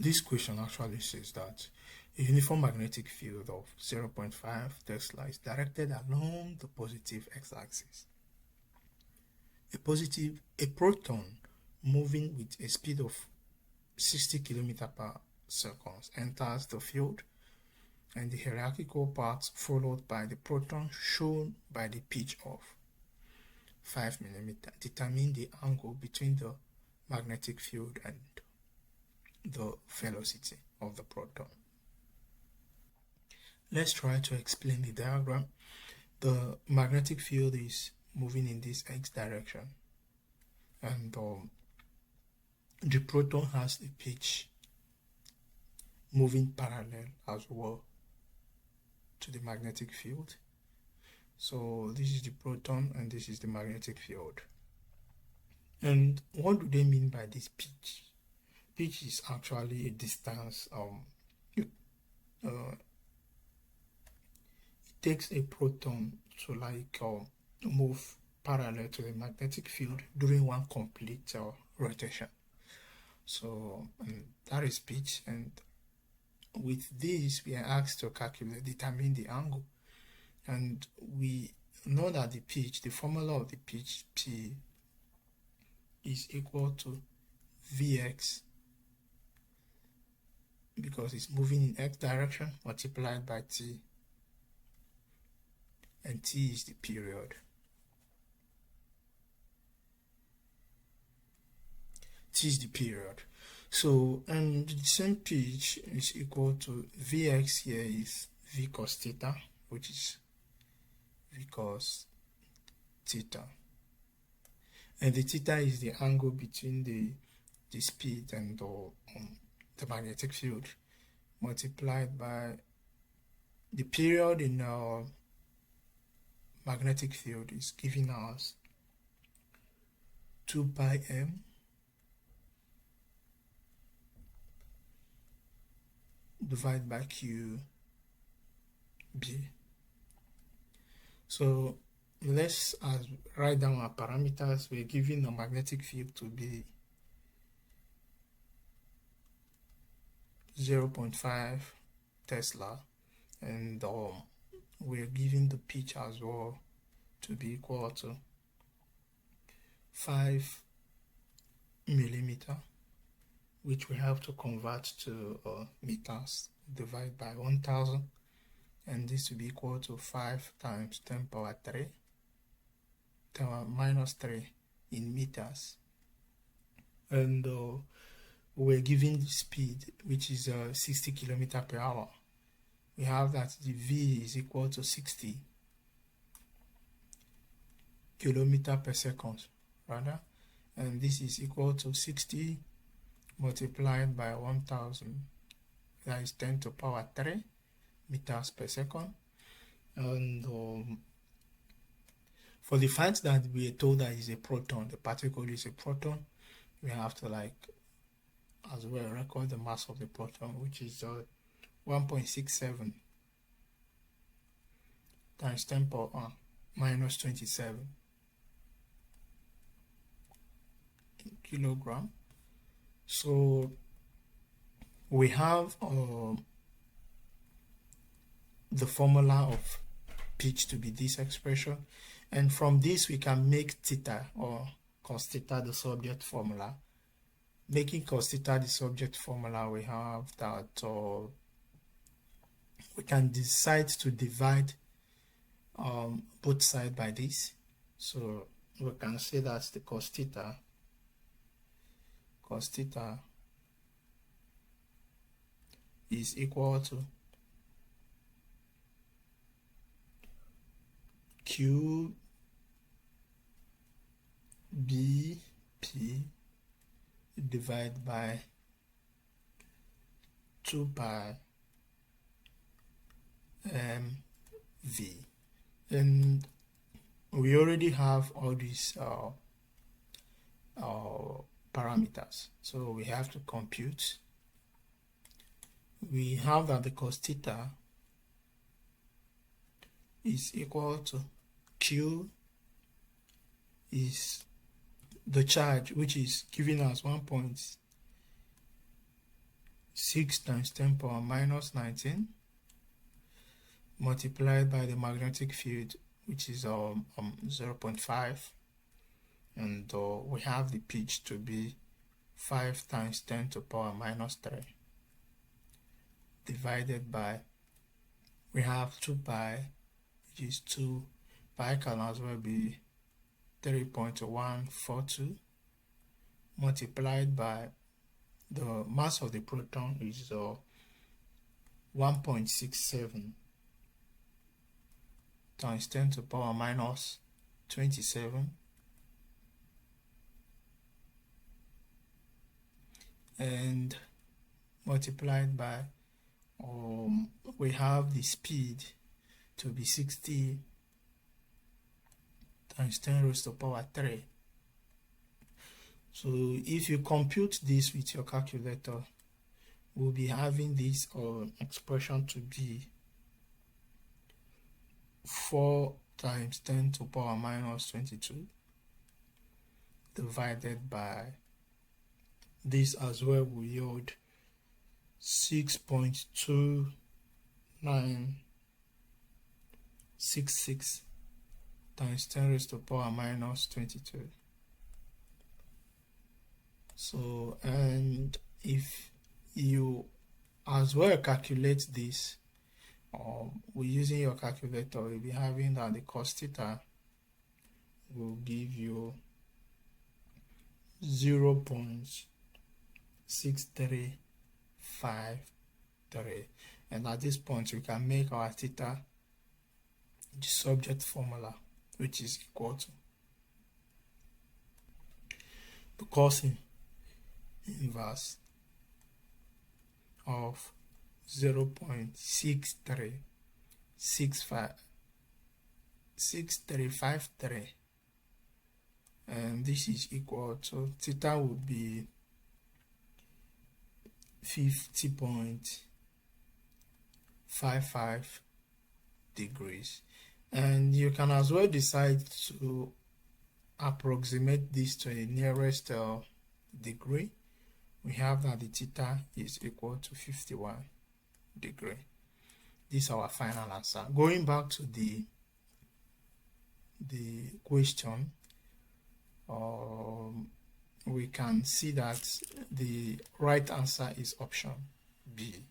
This question actually says that a uniform magnetic field of 0.5 Tesla is directed along the positive x-axis. A proton moving with a speed of 60 km per second enters the field, and the hierarchical path followed by the proton shown by the pitch of 5 mm determine the angle between the magnetic field and the velocity of the proton. Let's try to explain the diagram. The magnetic field is moving in this x direction, and the proton has a pitch moving parallel as well to the magnetic field. So this is the proton and this is the magnetic field. And what do they mean by this pitch? Pitch is actually a distance. It takes a proton to move parallel to the magnetic field during one complete rotation. So that is pitch, and with this we are asked to determine the angle, and we know that the formula of the pitch, P, is equal to Vx, because it's moving in x direction, multiplied by t, and t is the period. T is the period. So, and the same pitch is equal to Vx here is V cos theta, which is V cos theta. And the theta is the angle between the speed and the magnetic field, multiplied by the period in our magnetic field is giving us 2 pi m divided by QB. So let's write down our parameters. We're given the magnetic field to be 0.5 Tesla, and we're given the pitch as well to be equal to 5 millimeter, which we have to convert to meters, divide by 1000, and this will be equal to 5 times 10 power 3 minus 3 in meters. And we're given the speed, which is 60 km per hour. We have that the V is equal to 60 km per second, rather, and this is equal to 60 multiplied by 1000, that is 10 to the power 3 meters per second. And for the fact that we are told that is a proton, the particle is a proton, we have to as well record the mass of the proton, which is 1.67 times 10 power minus 27 kilogram. So we have the formula of pitch to be this expression, and from this we can make theta or cos theta the subject formula. Making cos theta the subject formula, we have that we can decide to divide both sides by this. So we can say that the cos theta is equal to QBP divided by 2 pi mv. And we already have all these parameters, so we have to compute. We have that the cos theta is equal to Q is the charge, which is giving us 1.67 6 times 10 power minus 19 multiplied by the magnetic field, which is 0.5, and we have the pitch to be 5 times 10 to power minus 3 divided by, we have 2 pi, which is 2 pi can as well be 3.142 multiplied by the mass of the proton is 1.67 times 10 to power minus 27, and multiplied by we have the speed to be 60 times 10 raised to power 3. So if you compute this with your calculator, we'll be having this expression to be 4 times 10 to power minus 22 divided by this as well will yield 6.2966 times 10 raised to power minus 22. So, and if you as well calculate this we're using your calculator, you'll be having that the cos theta will give you 0.6353, and at this point we can make our theta the subject formula, which is equal to the cos inverse of 0.6353, and this is equal to theta would be 50.55 degrees. And you can as well decide to approximate this to the nearest degree. We have that the theta is equal to 51 degree. This is our final answer. Going back to the question, we can see that the right answer is option B.